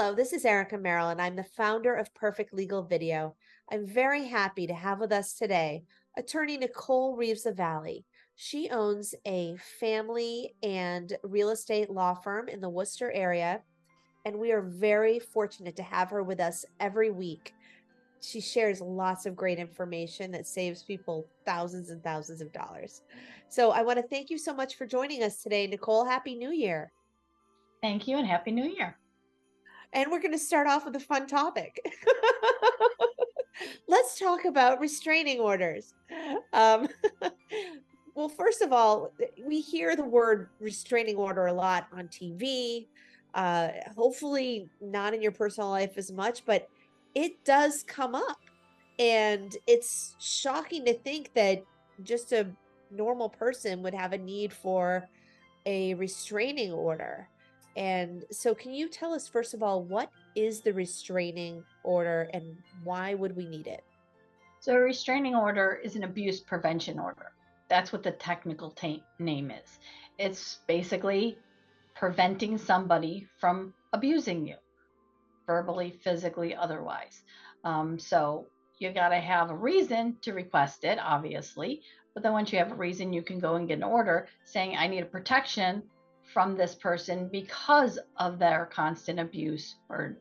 Hello, this is Erica Merrill, and I'm the founder of Perfect Legal Video. I'm very happy to have with us today Attorney Nicole Reeves Lavallee. She owns a family and real estate law firm in the Worcester area, and we are very fortunate to have her with us every week. She shares lots of great information that saves people thousands and thousands of dollars. So I want to thank you so much for joining us today, Nicole. Happy New Year. Thank you and Happy New Year. And we're going to start off with a fun topic. Let's talk about restraining orders. Um, well, first of all, we hear the word restraining order a lot on TV. Hopefully, not in your personal life as much, but it does come up. And it's shocking to think that just a normal person would have a need for a restraining order. And so, can you tell us, first of all, what is the restraining order and why would we need it? So, a restraining order is an abuse prevention order. That's what the technical name is. It's basically preventing somebody from abusing you, verbally, physically, otherwise. So, you got to have a reason to request it, obviously. But then, once you have a reason, you can go and get an order saying, I need a protection from this person because of their constant abuse or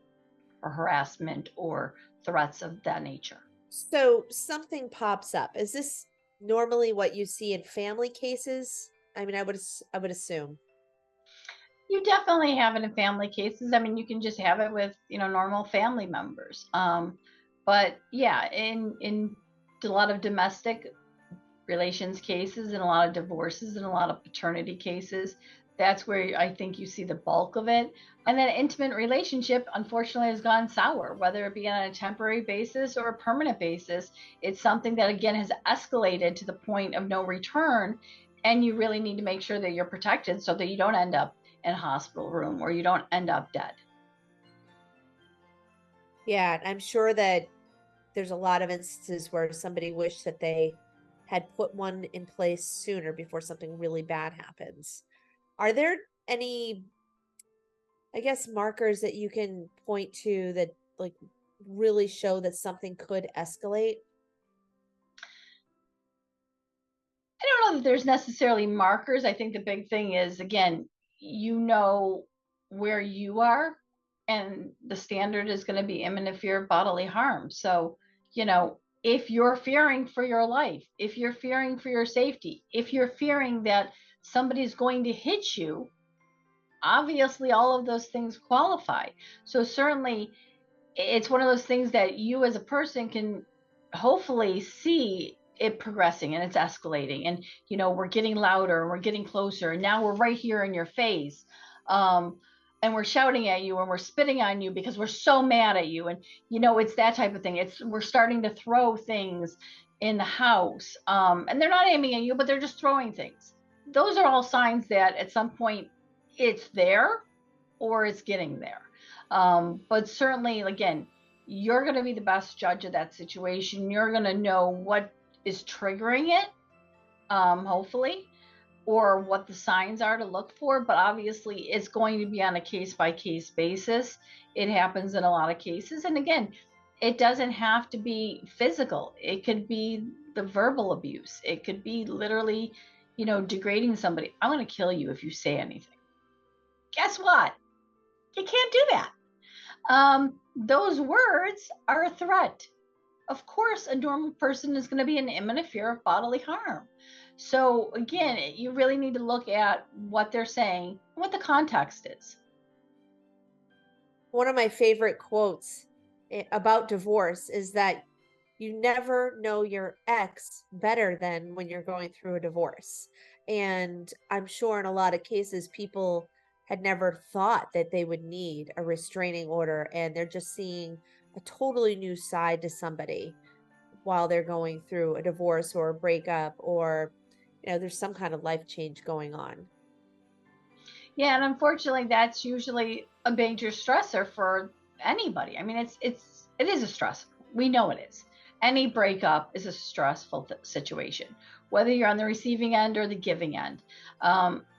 harassment or threats of that nature. So, something pops up. Is this normally what you see in family cases? I mean, I would assume. You definitely have it in family cases. I mean, you can just have it with, normal family members. But yeah, in a lot of domestic relations cases and a lot of divorces and a lot of paternity cases, that's where I think you see the bulk of it. And that intimate relationship, unfortunately, has gone sour, whether it be on a temporary basis or a permanent basis. It's something that, again, has escalated to the point of no return. And you really need to make sure that you're protected so that you don't end up in a hospital room or you don't end up dead. Yeah, and I'm sure that there's a lot of instances where somebody wished that they had put one in place sooner before something really bad happens. Are there any, I guess, markers that you can point to that like really show that something could escalate? I don't know that there's necessarily markers. I think the big thing is, again, you know where you are, and the standard is going to be imminent fear of bodily harm. So, if you're fearing for your life, if you're fearing for your safety, if you're fearing that somebody's going to hit you, obviously all of those things qualify. So, certainly, it's one of those things that you as a person can hopefully see it progressing and it's escalating, and we're getting louder and we're getting closer, and now we're right here in your face, and we're shouting at you and we're spitting on you because we're so mad at you, and it's that type of thing. We're starting to throw things in the house, and they're not aiming at you, but they're just throwing things. Those are all signs that at some point it's there or it's getting there. But certainly, again, you're going to be the best judge of that situation. You're going to know what is triggering it, hopefully, or what the signs are to look for. But obviously, it's going to be on a case by case basis. It happens in a lot of cases. And again, it doesn't have to be physical, it could be the verbal abuse, it could be literally, degrading somebody. I'm going to kill you if you say anything. Guess what? You can't do that. Those words are a threat. Of course, a normal person is going to be in imminent fear of bodily harm. So, again, you really need to look at what they're saying, what the context is. One of my favorite quotes about divorce is that you never know your ex better than when you're going through a divorce. And I'm sure in a lot of cases, people had never thought that they would need a restraining order, and they're just seeing a totally new side to somebody while they're going through a divorce or a breakup, or there's some kind of life change going on. Yeah, and unfortunately, that's usually a major stressor for anybody. I mean, it is a stress. We know it is. Any breakup is a stressful situation, whether you're on the receiving end or the giving end.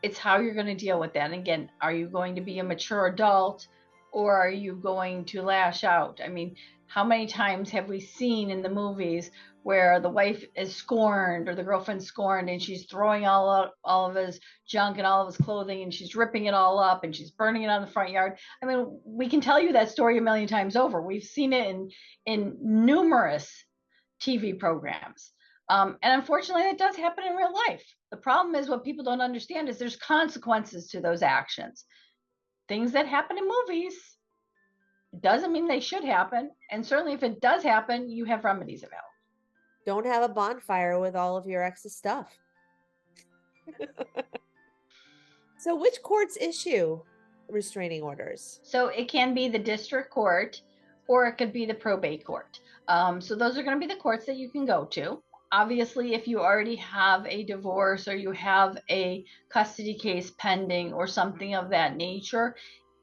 It's how you're going to deal with that. And again, are you going to be a mature adult or are you going to lash out? I mean, how many times have we seen in the movies where the wife is scorned or the girlfriend's scorned and she's throwing all of his junk and all of his clothing and she's ripping it all up and she's burning it on the front yard? I mean, we can tell you that story a million times over. We've seen it in numerous TV programs. And unfortunately, that does happen in real life. The problem is what people don't understand is there's consequences to those actions. Things that happen in movies doesn't mean they should happen. And certainly if it does happen, you have remedies available. Don't have a bonfire with all of your ex's stuff. So which courts issue restraining orders? So it can be the district court or it could be the probate court. So those are going to be the courts that you can go to. Obviously, if you already have a divorce or you have a custody case pending or something of that nature,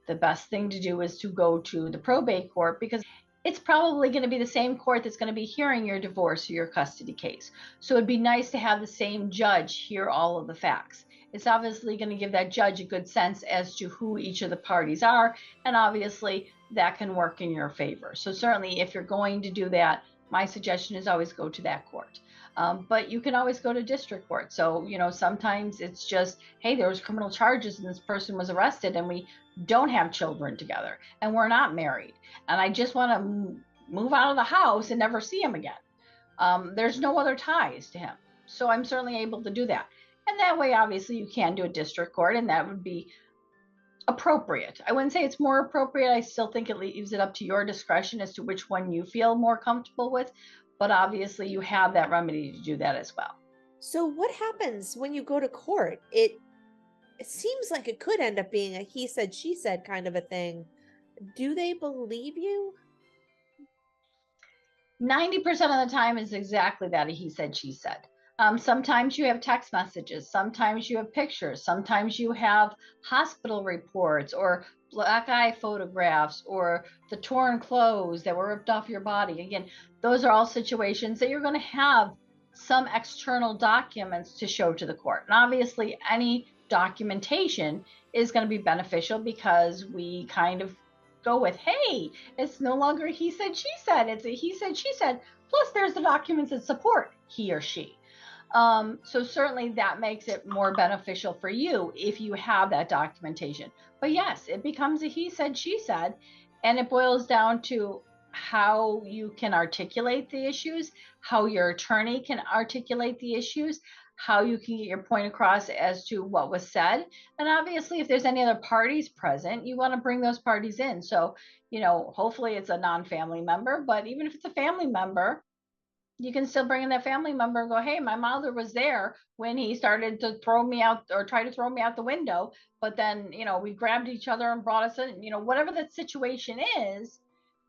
the best thing to do is to go to the probate court, because it's probably going to be the same court that's going to be hearing your divorce or your custody case. So it'd be nice to have the same judge hear all of the facts. It's obviously going to give that judge a good sense as to who each of the parties are, and obviously that can work in your favor. So certainly if you're going to do that, my suggestion is always go to that court. But you can always go to district court. So, you know, sometimes it's just, hey, there was criminal charges and this person was arrested and we don't have children together and we're not married. And I just want to move out of the house and never see him again. There's no other ties to him. So I'm certainly able to do that. And that way, obviously, you can do a district court, and that would be appropriate. I wouldn't say it's more appropriate. I still think it leaves it up to your discretion as to which one you feel more comfortable with. But obviously, you have that remedy to do that as well. So what happens when you go to court? It seems like it could end up being a he said, she said kind of a thing. Do they believe you? 90% of the time is exactly that, a he said, she said. Sometimes you have text messages, sometimes you have pictures, sometimes you have hospital reports or black eye photographs or the torn clothes that were ripped off your body. Again, those are all situations that you're going to have some external documents to show to the court. And obviously, any documentation is going to be beneficial because we kind of go with, hey, it's no longer he said, she said, it's a he said, she said, plus there's the documents that support he or she. So certainly that makes it more beneficial for you if you have that documentation. But yes, it becomes a he said, she said, and it boils down to how you can articulate the issues, how your attorney can articulate the issues, how you can get your point across as to what was said. And obviously, if there's any other parties present, you want to bring those parties in. So, you know, hopefully it's a non-family member, but even if it's a family member, you can still bring in that family member and go, hey, my mother was there when he started to throw me out or try to throw me out the window. But then, you know, we grabbed each other and brought us in, you know, whatever that situation is,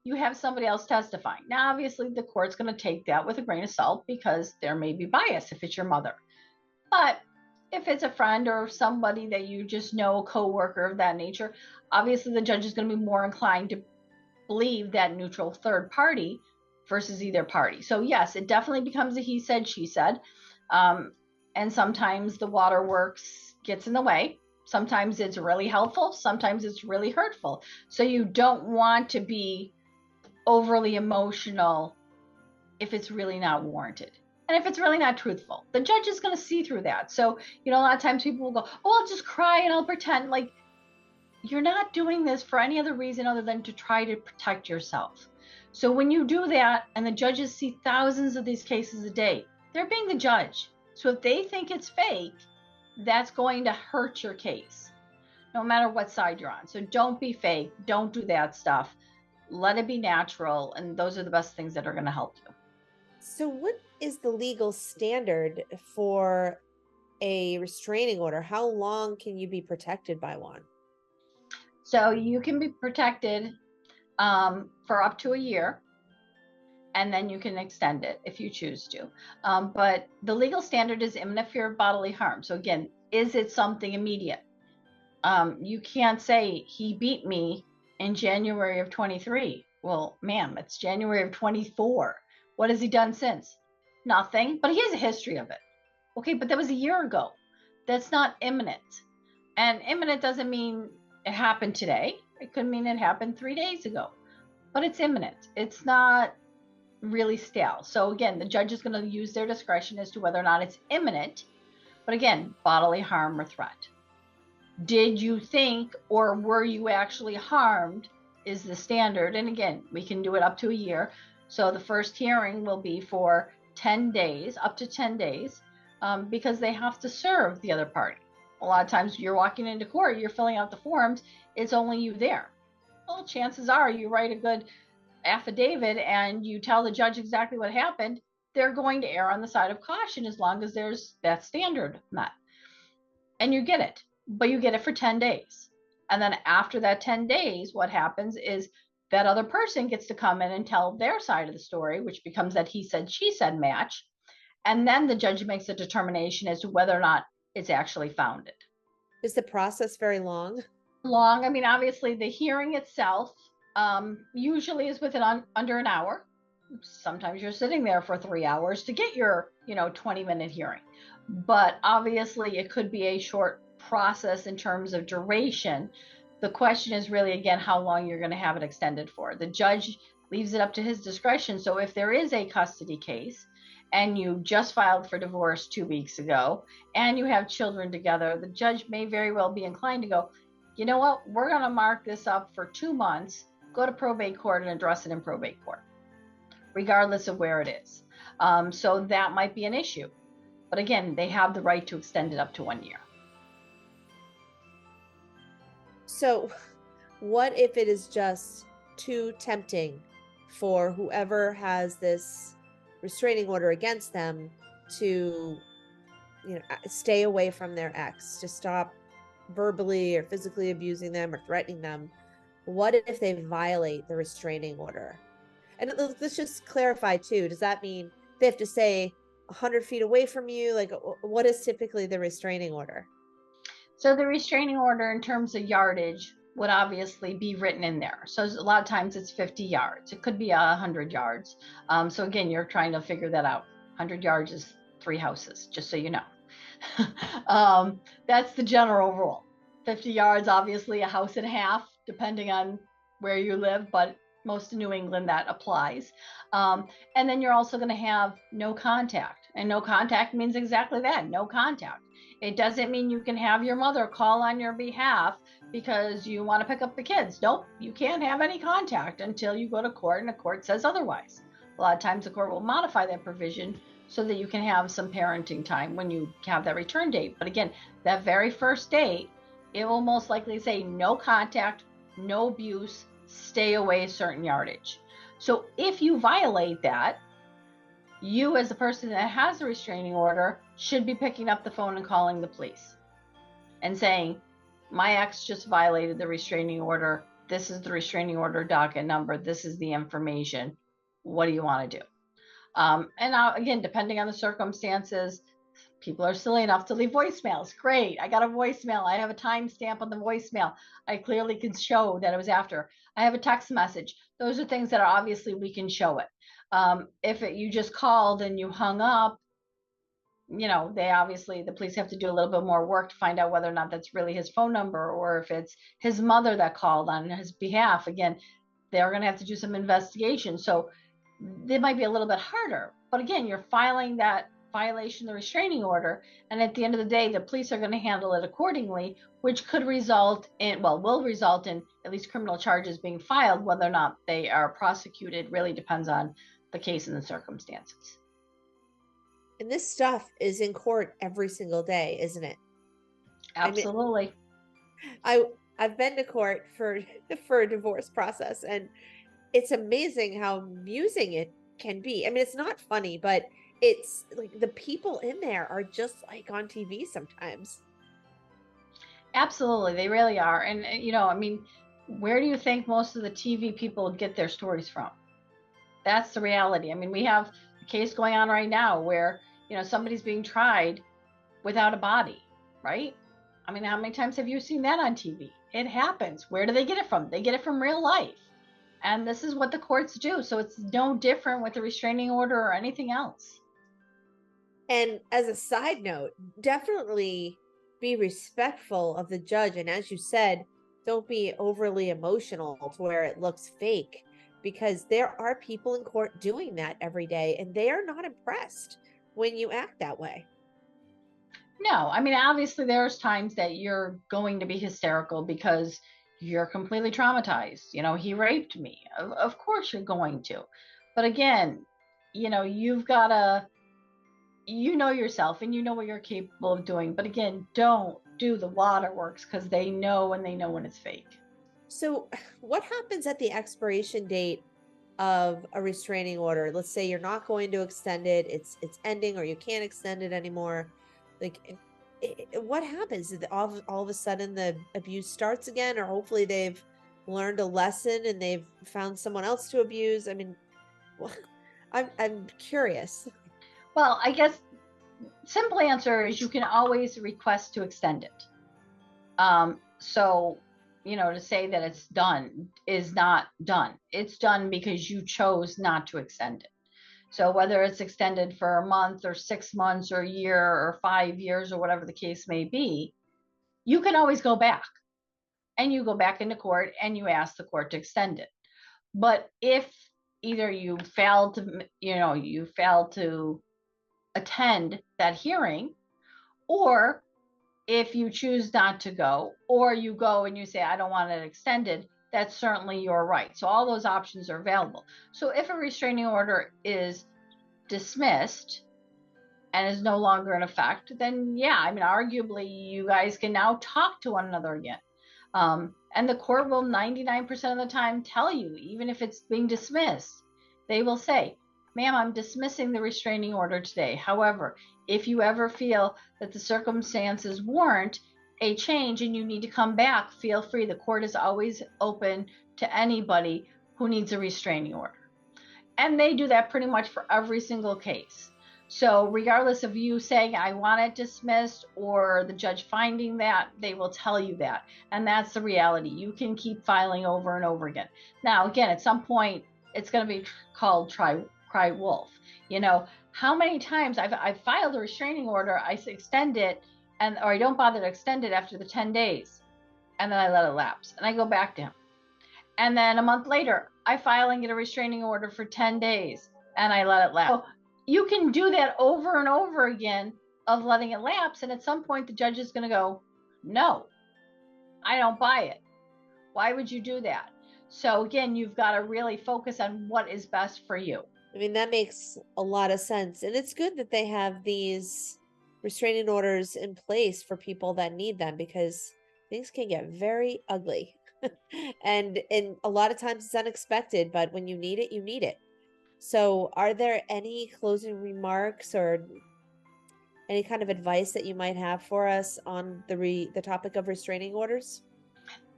you have somebody else testifying. Now, obviously, the court's going to take that with a grain of salt because there may be bias if it's your mother. But if it's a friend or somebody that you just know, a coworker of that nature, obviously the judge is going to be more inclined to believe that neutral third party versus either party. So yes, it definitely becomes a he said, she said. And sometimes the waterworks gets in the way. Sometimes it's really helpful. Sometimes it's really hurtful. So you don't want to be overly emotional if it's really not warranted. And if it's really not truthful, the judge is going to see through that. So, you know, a lot of times people will go, oh, I'll just cry and I'll pretend. Like, you're not doing this for any other reason other than to try to protect yourself. So when you do that, and the judges see thousands of these cases a day, they're being the judge. So if they think it's fake, that's going to hurt your case, no matter what side you're on. So don't be fake. Don't do that stuff. Let it be natural. And those are the best things that are going to help you. So what is the legal standard for a restraining order? How long can you be protected by one? So you can be protected for up to a year, and then you can extend it if you choose to. But the legal standard is imminent fear of bodily harm. So again, is it something immediate? You can't say he beat me in January of 23. Well, ma'am, it's January of 24. What has he done since? Nothing, but he has a history of it. Okay, but that was a year ago. That's not imminent. And imminent doesn't mean it happened today. It could mean it happened 3 days ago, but it's imminent. It's not really stale. So again, the judge is going to use their discretion as to whether or not it's imminent. But again, bodily harm or threat. Did you think, or were you actually harmed, is the standard. And again, we can do it up to a year. So the first hearing will be for 10 days, up to 10 days, because they have to serve the other party. A lot of times you're walking into court, you're filling out the forms, it's only you there. Well, chances are you write a good affidavit and you tell the judge exactly what happened, they're going to err on the side of caution as long as there's that standard met. And you get it, but you get it for 10 days. And then after that 10 days, what happens is that other person gets to come in and tell their side of the story, which becomes that he said, she said match. And then the judge makes a determination as to whether or not it's actually founded. Is the process very long? Long. I mean, obviously the hearing itself usually is within under an hour. Sometimes you're sitting there for 3 hours to get your 20-minute hearing, but obviously it could be a short process in terms of duration. The question is really, again, how long you're going to have it extended for. The judge leaves it up to his discretion. So if there is a custody case and you just filed for divorce 2 weeks ago and you have children together, the judge may very well be inclined to go, you know what, we're going to mark this up for 2 months, go to probate court and address it in probate court, regardless of where it is. So that might be an issue. But again, they have the right to extend it up to 1 year. So what if it is just too tempting for whoever has this restraining order against them to, stay away from their ex, to stop verbally or physically abusing them or threatening them? What if they violate the restraining order? And let's just clarify too, does that mean they have to stay 100 feet away from you? Like, what is typically the restraining order? So the restraining order in terms of yardage would obviously be written in there. So a lot of times it's 50 yards. It could be 100 yards. So again, you're trying to figure that out. 100 yards is 3 houses, just so you know. That's the general rule. 50 yards, obviously a house and a half, depending on where you live, but most of New England that applies. And then you're also going to have no contact. And no contact means exactly that, no contact. It doesn't mean you can have your mother call on your behalf because you want to pick up the kids. Nope, you can't have any contact until you go to court and the court says otherwise. A lot of times the court will modify that provision so that you can have some parenting time when you have that return date. But again, that very first date, it will most likely say no contact, no abuse, stay away a certain yardage. So if you violate that, you as the person that has a restraining order should be picking up the phone and calling the police and saying, my ex just violated the restraining order. This is the restraining order docket number. This is the information. What do you want to do? And now, again, depending on the circumstances, people are silly enough to leave voicemails. Great. I got a voicemail. I have a timestamp on the voicemail. I clearly can show that it was after. I have a text message. Those are things that are obviously we can show it. If you just called and you hung up, the police have to do a little bit more work to find out whether or not that's really his phone number or if it's his mother that called on his behalf. Again, they're going to have to do some investigation. So it might be a little bit harder. But again, you're filing that violation of the restraining order. And at the end of the day, the police are going to handle it accordingly, which could result in, will result in at least criminal charges being filed. Whether or not they are prosecuted really depends on the case and the circumstances. And this stuff is in court every single day, isn't it? Absolutely. I've been to court for a divorce process, and it's amazing how amusing it can be. I mean, it's not funny, but it's like the people in there are just like on TV sometimes. Absolutely, they really are. And where do you think most of the TV people get their stories from? That's the reality. I mean, we have a case going on right now where somebody's being tried without a body, right? I mean, how many times have you seen that on TV? It happens. Where do they get it from? They get it from real life. And this is what the courts do. So it's no different with the restraining order or anything else. And as a side note, definitely be respectful of the judge. And as you said, don't be overly emotional to where it looks fake, because there are people in court doing that every day and they are not impressed when you act that way. No, I mean, obviously, there's times that you're going to be hysterical because you're completely traumatized. He raped me. Of course, you're going to. But again, you've got to, yourself and you know what you're capable of doing. But again, don't do the waterworks because they know when it's fake. So, what happens at the expiration date of a restraining order? Let's say you're not going to extend it, it's ending, or you can't extend it anymore. Like, what happens? All of a sudden the abuse starts again, or hopefully they've learned a lesson and they've found someone else to abuse? I mean, I'm curious. Well, I guess simple answer is you can always request to extend it. So, to say that it's done is not done. It's done because you chose not to extend it. So whether it's extended for a month or 6 months or a year or 5 years or whatever the case may be, you can always go back, and you go back into court and you ask the court to extend it. But if either you fail to attend that hearing, or if you choose not to go, or you go and you say, I don't want it extended, that's certainly your right. So all those options are available. So if a restraining order is dismissed and is no longer in effect, then yeah, I mean, arguably you guys can now talk to one another again. And the court will 99% of the time tell you, even if it's being dismissed, they will say, ma'am, I'm dismissing the restraining order today. However, if you ever feel that the circumstances warrant a change and you need to come back, feel free. The court is always open to anybody who needs a restraining order. And they do that pretty much for every single case. So regardless of you saying, I want it dismissed, or the judge finding that, they will tell you that. And that's the reality. You can keep filing over and over again. Now, again, at some point, it's going to be called cry wolf. How many times I've filed a restraining order, I extend it, or I don't bother to extend it after the 10 days, and then I let it lapse, and I go back to him. And then a month later, I file and get a restraining order for 10 days, and I let it lapse. So you can do that over and over again of letting it lapse. And at some point, the judge is going to go, no, I don't buy it. Why would you do that? So again, you've got to really focus on what is best for you. I mean, that makes a lot of sense. And it's good that they have these restraining orders in place for people that need them, because things can get very ugly. and a lot of times it's unexpected, but when you need it, you need it. So, are there any closing remarks or any kind of advice that you might have for us on the topic of restraining orders?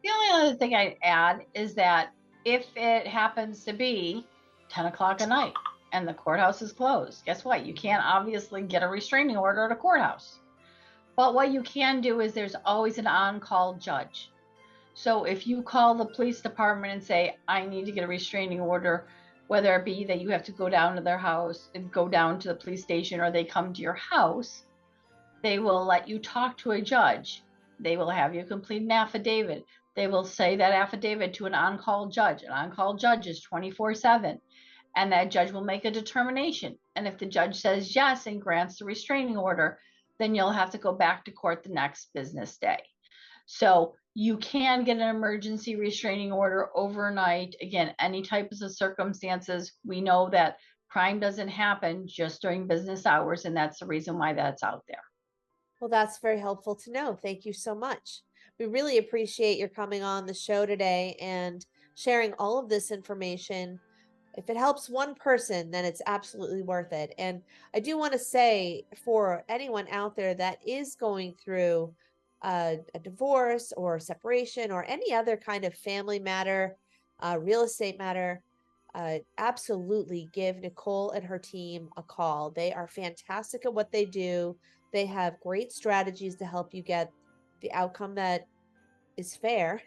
The only other thing I'd add is that if it happens to be 10 o'clock at night and the courthouse is closed, guess what? You can't obviously get a restraining order at a courthouse. But what you can do is there's always an on-call judge. So if you call the police department and say, I need to get a restraining order, whether it be that you have to go down to their house and go down to the police station, or they come to your house, they will let you talk to a judge. They will have you complete an affidavit. They will say that affidavit to an on-call judge. An on-call judge is 24/7, and that judge will make a determination. And if the judge says yes and grants the restraining order, then you'll have to go back to court the next business day. So you can get an emergency restraining order overnight. Again, any types of circumstances. We know that crime doesn't happen just during business hours, and that's the reason why that's out there. Well, that's very helpful to know. Thank you so much. We really appreciate your coming on the show today and sharing all of this information. If it helps one person, then it's absolutely worth it. And I do want to say, for anyone out there that is going through a divorce or separation or any other kind of family matter, real estate matter, absolutely give Nicole and her team a call. They are fantastic at what they do. They have great strategies to help you get the outcome that is fair.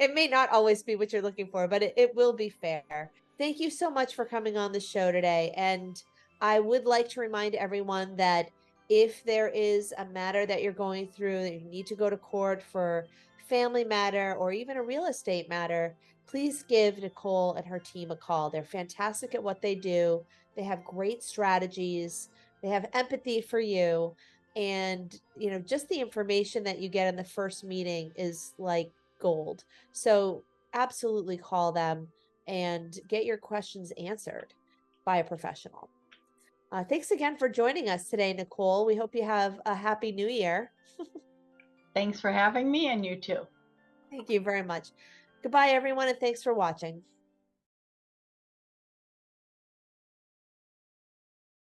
It may not always be what you're looking for, but it will be fair. Thank you so much for coming on the show today. And I would like to remind everyone that if there is a matter that you're going through that you need to go to court for family matter, or even a real estate matter, please give Nicole and her team a call. They're fantastic at what they do. They have great strategies. They have empathy for you. And, just the information that you get in the first meeting is like gold. So absolutely call them and get your questions answered by a professional. Thanks again for joining us today, Nicole. We hope you have a happy new year. Thanks for having me, and you too. Thank you very much. Goodbye, everyone, and thanks for watching.